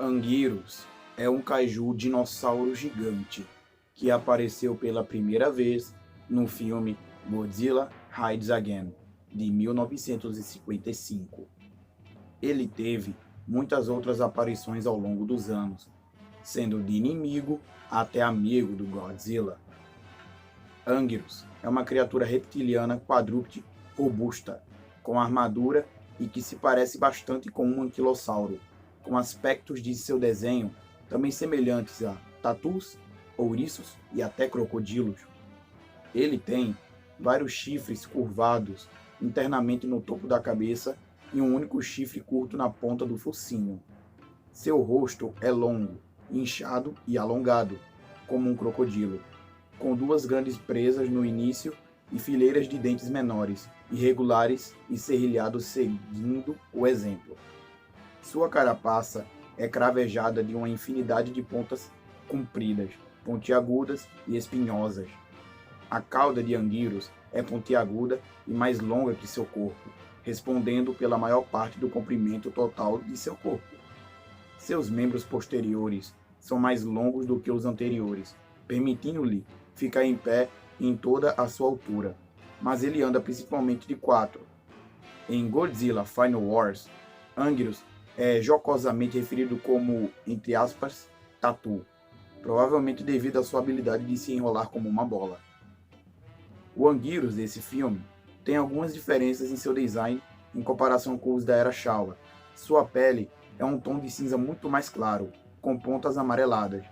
Anguirus é um kaiju dinossauro gigante que apareceu pela primeira vez no filme Godzilla Rides Again, de 1955. Ele teve muitas outras aparições ao longo dos anos, sendo de inimigo até amigo do Godzilla. Anguirus é uma criatura reptiliana quadrúpede robusta, com armadura e que se parece bastante com um anquilossauro, com aspectos de seu desenho também semelhantes a tatus, ouriços e até crocodilos. Ele tem vários chifres curvados internamente no topo da cabeça e um único chifre curto na ponta do focinho. Seu rosto é longo, inchado e alongado, como um crocodilo, com duas grandes presas no início e fileiras de dentes menores, irregulares e serrilhados seguindo o exemplo. Sua carapaça é cravejada de uma infinidade de pontas compridas, pontiagudas e espinhosas. A cauda de Anguirus é pontiaguda e mais longa que seu corpo, respondendo pela maior parte do comprimento total de seu corpo. Seus membros posteriores são mais longos do que os anteriores, permitindo-lhe ficar em pé em toda a sua altura, mas ele anda principalmente de quatro. Em Godzilla Final Wars, Anguirus é jocosamente referido como, entre aspas, tatu, provavelmente devido à sua habilidade de se enrolar como uma bola. O Anguirus desse filme tem algumas diferenças em seu design em comparação com os da Era Showa. Sua pele é um tom de cinza muito mais claro, com pontas amareladas.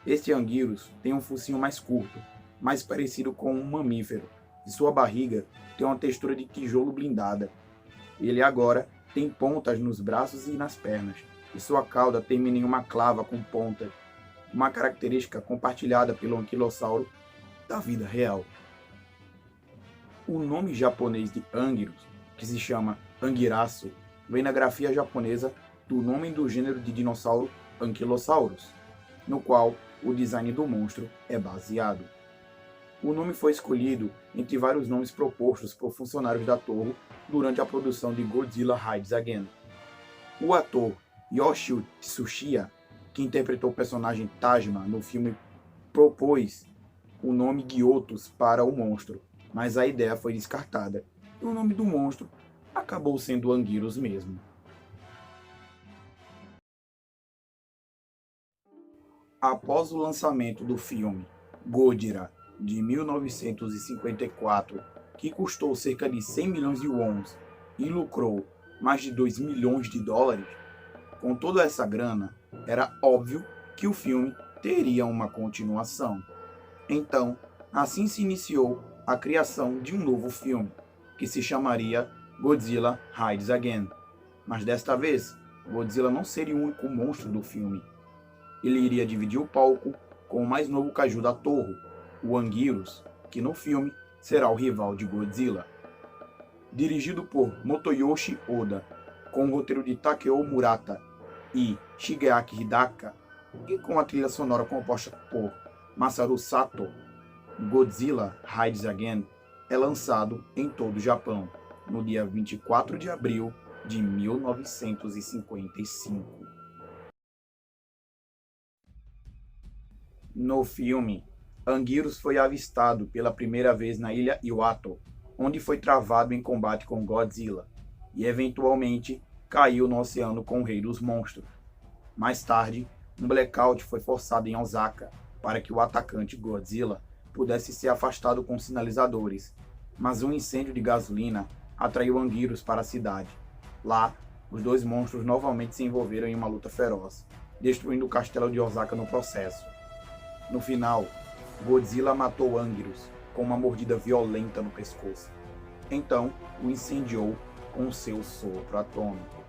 Este Anguirus tem um focinho mais curto, mais parecido com um mamífero, e sua barriga tem uma textura de tijolo blindada. Ele agora tem pontas nos braços e nas pernas, e sua cauda termina em uma clava com pontas, uma característica compartilhada pelo anquilossauro da vida real. O nome japonês de Anguirus, que se chama Angiraço, vem na grafia japonesa do nome do gênero de dinossauro Ankylosaurus, no qual o design do monstro é baseado. O nome foi escolhido entre vários nomes propostos por funcionários da Toho durante a produção de Godzilla Rides Again. O ator Yoshio Tsuchiya, que interpretou o personagem Tajima no filme, propôs o nome Gyotos para o monstro, mas a ideia foi descartada, e o nome do monstro acabou sendo Anguirus mesmo. Após o lançamento do filme Gojira, de 1954, que custou cerca de 100 milhões de wons e lucrou mais de 2 milhões de dólares, com toda essa grana, era óbvio que o filme teria uma continuação. Então, assim se iniciou a criação de um novo filme, que se chamaria Godzilla Rides Again. Mas desta vez, Godzilla não seria o único monstro do filme. Ele iria dividir o palco com o mais novo kaiju da Toho, o Anguirus, que no filme será o rival de Godzilla. Dirigido por Motoyoshi Oda, com o roteiro de Takeo Murata e Shigeaki Hidaka, e com a trilha sonora composta por Masaru Sato, Godzilla Rides Again é lançado em todo o Japão, no dia 24 de abril de 1955. No filme, Anguirus foi avistado pela primeira vez na ilha Iwato, onde foi travado em combate com Godzilla, e eventualmente caiu no oceano com o Rei dos Monstros. Mais tarde, um blackout foi forçado em Osaka para que o atacante Godzilla pudesse ser afastado com sinalizadores, mas um incêndio de gasolina atraiu Anguirus para a cidade. Lá, os dois monstros novamente se envolveram em uma luta feroz, destruindo o castelo de Osaka no processo. No final, Godzilla matou Anguirus com uma mordida violenta no pescoço. Então, o incendiou com seu sopro atômico.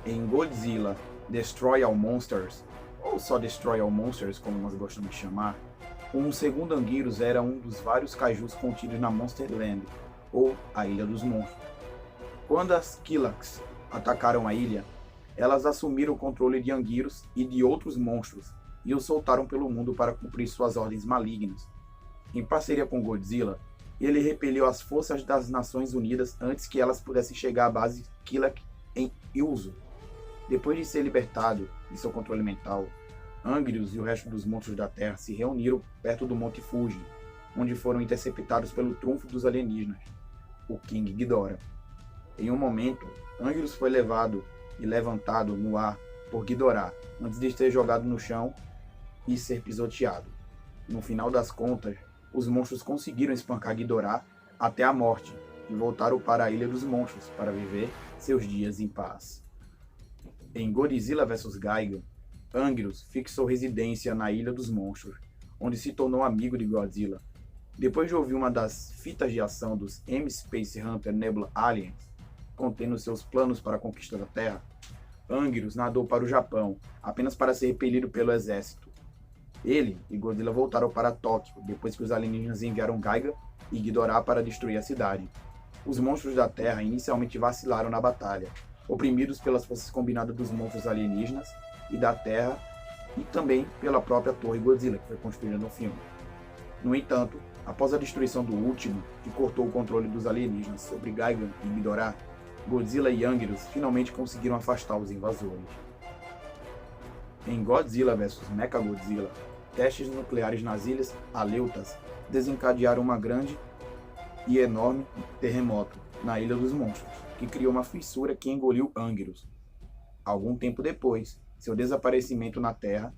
Em Godzilla Destroy All Monsters, ou só Destroy All Monsters, como nós gostamos de chamar, um segundo Anguirus era um dos vários kaijus contidos na Monsterland, ou a Ilha dos Monstros. Quando as Kilax atacaram a ilha, elas assumiram o controle de Anguirus e de outros monstros, e o soltaram pelo mundo para cumprir suas ordens malignas. Em parceria com Godzilla, ele repeliu as forças das Nações Unidas antes que elas pudessem chegar à base Kilak em Ilzu. Depois de ser libertado de seu controle mental, Anguirus e o resto dos monstros da Terra se reuniram perto do Monte Fuji, onde foram interceptados pelo trunfo dos alienígenas, o King Ghidorah. Em um momento, Anguirus foi levado e levantado no ar por Ghidorah, antes de ser jogado no chão e ser pisoteado. No final das contas, os monstros conseguiram espancar Ghidorah até a morte e voltaram para a Ilha dos Monstros para viver seus dias em paz. Em Godzilla vs. Gigan, Anguirus fixou residência na Ilha dos Monstros, onde se tornou amigo de Godzilla. Depois de ouvir uma das fitas de ação dos M-Space Hunter Nebula Aliens, contendo seus planos para a conquista da Terra, Anguirus nadou para o Japão, apenas para ser repelido pelo exército. Ele e Godzilla voltaram para Tóquio, depois que os alienígenas enviaram Gigan e Ghidorah para destruir a cidade. Os monstros da Terra inicialmente vacilaram na batalha, oprimidos pelas forças combinadas dos monstros alienígenas e da Terra, e também pela própria Torre Godzilla, que foi construída no filme. No entanto, após a destruição do último, que cortou o controle dos alienígenas sobre Gigan e Ghidorah, Godzilla e Anguirus finalmente conseguiram afastar os invasores. Em Godzilla vs. Mechagodzilla, testes nucleares nas ilhas Aleutas desencadearam uma grande e enorme terremoto na Ilha dos Monstros, que criou uma fissura que engoliu Anguirus. Algum tempo depois, seu desaparecimento na Terra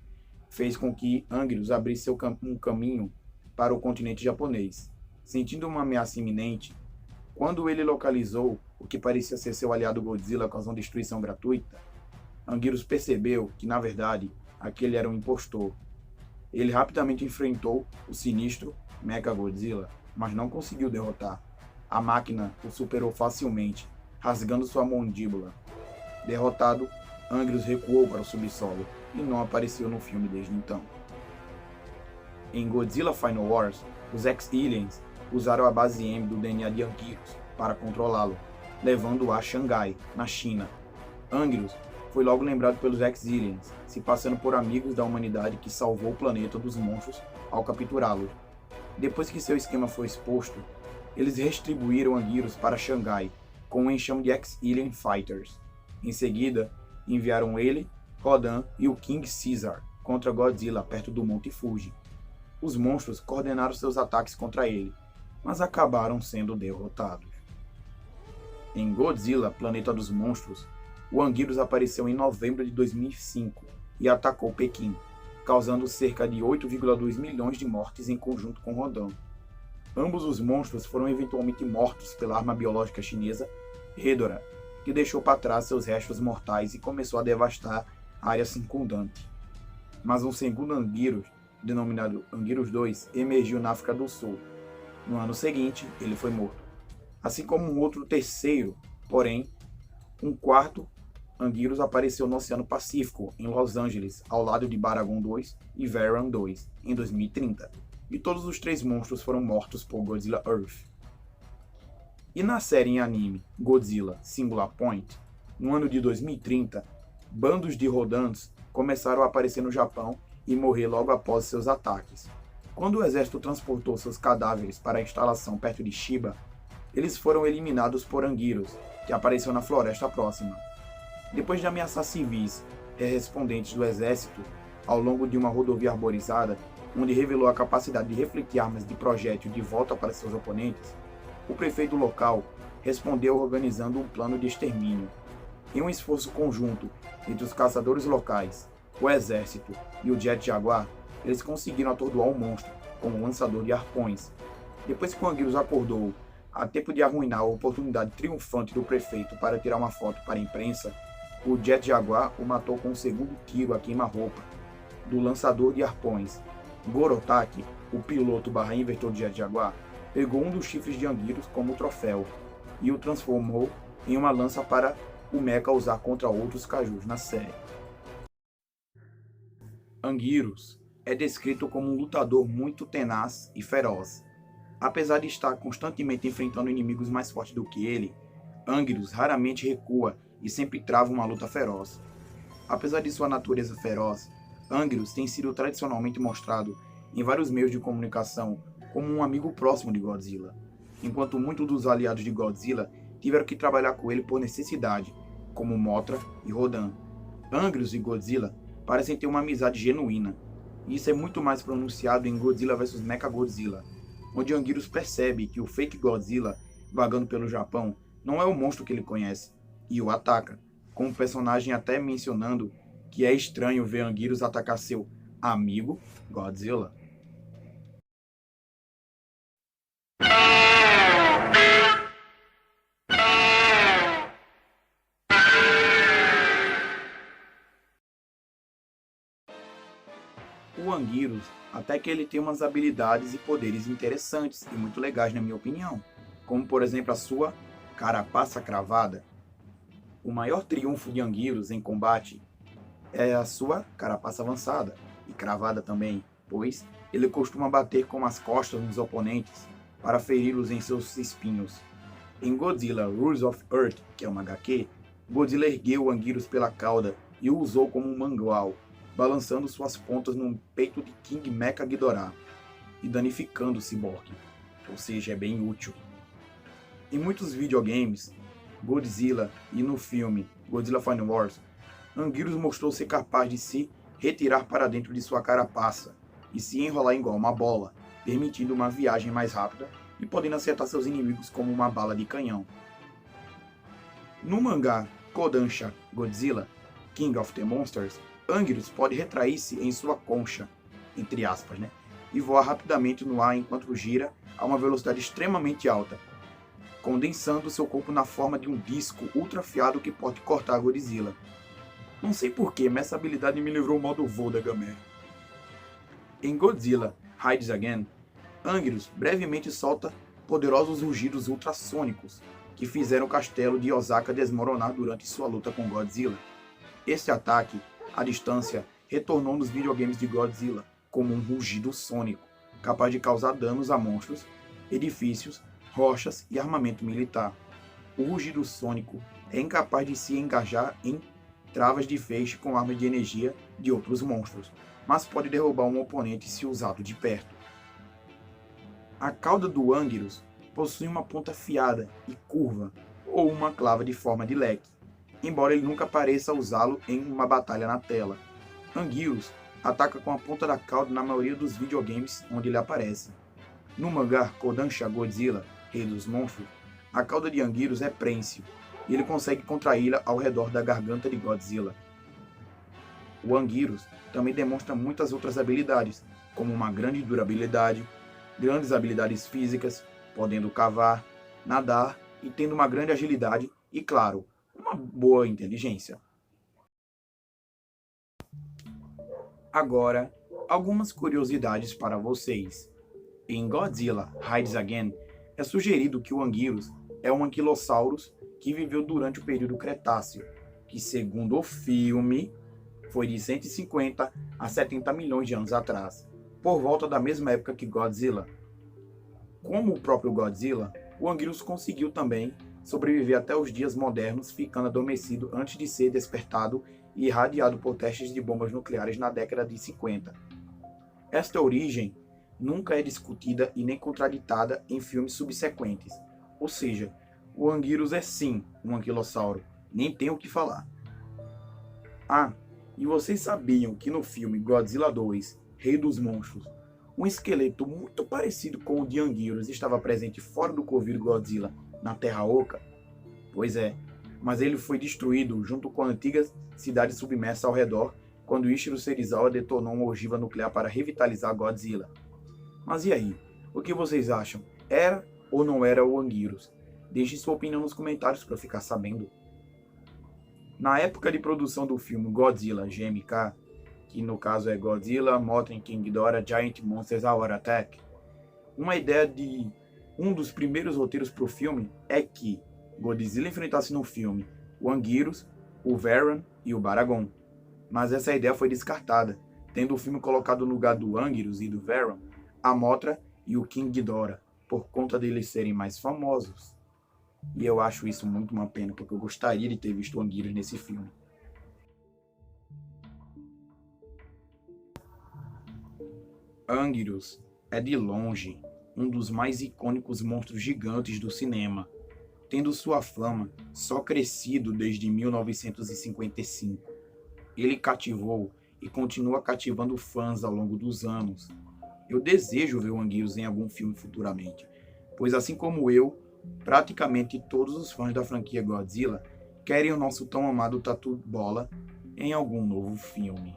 fez com que Anguirus abrisse um caminho para o continente japonês. Sentindo uma ameaça iminente, quando ele localizou o que parecia ser seu aliado Godzilla causando destruição gratuita, Anguirus percebeu que, na verdade, aquele era um impostor. Ele rapidamente enfrentou o sinistro Mechagodzilla, mas não conseguiu derrotar. A máquina o superou facilmente, rasgando sua mandíbula. Derrotado, Anguirus recuou para o subsolo e não apareceu no filme desde então. Em Godzilla Final Wars, os X-Aliens usaram a base M do DNA de Anguirus para controlá-lo, levando-o a Xangai, na China. Anguirus foi logo lembrado pelos X-Aliens, se passando por amigos da humanidade que salvou o planeta dos monstros ao capturá-los. Depois que seu esquema foi exposto, eles retribuíram Anguirus para Xangai com um enxame de X-Alien Fighters. Em seguida, enviaram ele, Rodan e o King Caesar contra Godzilla perto do Monte Fuji. Os monstros coordenaram seus ataques contra ele, mas acabaram sendo derrotados. Em Godzilla, Planeta dos Monstros, o Anguirus apareceu em novembro de 2005 e atacou Pequim, causando cerca de 8,2 milhões de mortes em conjunto com Rodan. Ambos os monstros foram eventualmente mortos pela arma biológica chinesa Hedorah, que deixou para trás seus restos mortais e começou a devastar a área circundante. Mas um segundo Anguirus, denominado Anguirus II, emergiu na África do Sul. No ano seguinte, ele foi morto. Assim como um outro terceiro, porém, um quarto Anguirus apareceu no Oceano Pacífico, em Los Angeles, ao lado de Baragon 2 e Varan 2, em 2030. E todos os três monstros foram mortos por Godzilla Earth. E na série em anime Godzilla Singular Point, no ano de 2030, bandos de Rodans começaram a aparecer no Japão e morrer logo após seus ataques. Quando o exército transportou seus cadáveres para a instalação perto de Shiba, eles foram eliminados por Anguirus, que apareceu na floresta próxima. Depois de ameaçar civis respondentes do exército ao longo de uma rodovia arborizada, onde revelou a capacidade de refletir armas de projétil de volta para seus oponentes, o prefeito local respondeu organizando um plano de extermínio. Em um esforço conjunto entre os caçadores locais, o exército e o Jet Jaguar, eles conseguiram atordoar o monstro com um lançador de arpões. Depois que o Anguirus acordou, a tempo de arruinar a oportunidade triunfante do prefeito para tirar uma foto para a imprensa, o Jet Jaguar o matou com um segundo tiro a queima-roupa do lançador de arpões. Gorotaki, o piloto / inventor de Jet Jaguar, pegou um dos chifres de Anguirus como troféu e o transformou em uma lança para o mecha usar contra outros cajus na série. Anguirus é descrito como um lutador muito tenaz e feroz. Apesar de estar constantemente enfrentando inimigos mais fortes do que ele, Anguirus raramente recua e sempre trava uma luta feroz. Apesar de sua natureza feroz, Anguirus tem sido tradicionalmente mostrado em vários meios de comunicação como um amigo próximo de Godzilla, enquanto muitos dos aliados de Godzilla tiveram que trabalhar com ele por necessidade, como Mothra e Rodan. Anguirus e Godzilla parecem ter uma amizade genuína. E isso é muito mais pronunciado em Godzilla vs Mechagodzilla, onde Anguirus percebe que o fake Godzilla, vagando pelo Japão, não é o monstro que ele conhece, e o ataca, com o personagem até mencionando que é estranho ver Anguirus atacar seu amigo Godzilla. O Anguirus, até que ele tem umas habilidades e poderes interessantes e muito legais na minha opinião, como por exemplo a sua carapaça cravada. O maior triunfo de Anguirus em combate é a sua carapaça avançada, e cravada também, pois ele costuma bater com as costas nos oponentes para feri-los em seus espinhos. Em Godzilla Rules of Earth, que é uma HQ, Godzilla ergueu o Anguirus pela cauda e o usou como um mangual, balançando suas pontas no peito de King Mecha Ghidorah e danificando o Cyborg, ou seja, é bem útil. Em muitos videogames, Godzilla e no filme Godzilla Final Wars, Anguirus mostrou ser capaz de se retirar para dentro de sua carapaça e se enrolar igual uma bola, permitindo uma viagem mais rápida e podendo acertar seus inimigos como uma bala de canhão. No mangá Kodansha Godzilla, King of the Monsters, Anguirus pode retrair-se em sua concha, entre aspas, e voar rapidamente no ar enquanto gira a uma velocidade extremamente alta, condensando seu corpo na forma de um disco ultra afiado que pode cortar Godzilla. Não sei porquê, mas essa habilidade me livrou o modo voo da Gamera. Em Godzilla Rides Again, Anguirus brevemente solta poderosos rugidos ultrassônicos que fizeram o castelo de Osaka desmoronar durante sua luta com Godzilla. Esse ataque, à distância, retornou nos videogames de Godzilla como um rugido sônico, capaz de causar danos a monstros, edifícios, rochas e armamento militar. O rugido sônico é incapaz de se engajar em travas de feixe com armas de energia de outros monstros, mas pode derrubar um oponente se usado de perto. A cauda do Anguirus possui uma ponta afiada e curva, ou uma clava de forma de leque, embora ele nunca pareça usá-lo em uma batalha na tela. Anguirus ataca com a ponta da cauda na maioria dos videogames onde ele aparece. No mangá Kodansha Godzilla, Rei dos Monstros, a cauda de Anguirus é prênsil, e ele consegue contraí-la ao redor da garganta de Godzilla. O Anguirus também demonstra muitas outras habilidades, como uma grande durabilidade, grandes habilidades físicas, podendo cavar, nadar e tendo uma grande agilidade e, claro, uma boa inteligência. Agora, algumas curiosidades para vocês. Em Godzilla Rides Again, é sugerido que o Anguirus é um anquilosaurus que viveu durante o período Cretáceo, que segundo o filme, foi de 150 a 70 milhões de anos atrás, por volta da mesma época que Godzilla. Como o próprio Godzilla, o Anguirus conseguiu também sobreviver até os dias modernos, ficando adormecido antes de ser despertado e irradiado por testes de bombas nucleares na década de 50. Esta origem nunca é discutida e nem contraditada em filmes subsequentes, ou seja, o Anguirus é sim um anquilossauro, nem tem o que falar. Ah, e vocês sabiam que no filme Godzilla 2, Rei dos Monstros, um esqueleto muito parecido com o de Anguirus estava presente fora do covil Godzilla, na Terra Oca? Pois é, mas ele foi destruído junto com a antiga cidade submersa ao redor quando Ichiro Serizawa detonou uma ogiva nuclear para revitalizar Godzilla. Mas e aí? O que vocês acham? Era ou não era o Anguirus? Deixe sua opinião nos comentários para ficar sabendo. Na época de produção do filme Godzilla GMK, que no caso é Godzilla, Mothra King Ghidorah Giant Monsters Our Attack, uma ideia de um dos primeiros roteiros para o filme é que Godzilla enfrentasse no filme o Anguirus, o Varan e o Baragon. Mas essa ideia foi descartada, tendo o filme colocado no lugar do Anguirus e do Varan a Mothra e o King Ghidorah, por conta deles serem mais famosos. E eu acho isso muito uma pena, porque eu gostaria de ter visto o Anguirus nesse filme. Anguirus é de longe um dos mais icônicos monstros gigantes do cinema, tendo sua fama só crescido desde 1955. Ele cativou e continua cativando fãs ao longo dos anos. Eu desejo ver o Anguirus em algum filme futuramente, pois assim como eu, praticamente todos os fãs da franquia Godzilla querem o nosso tão amado Tatu Bola em algum novo filme.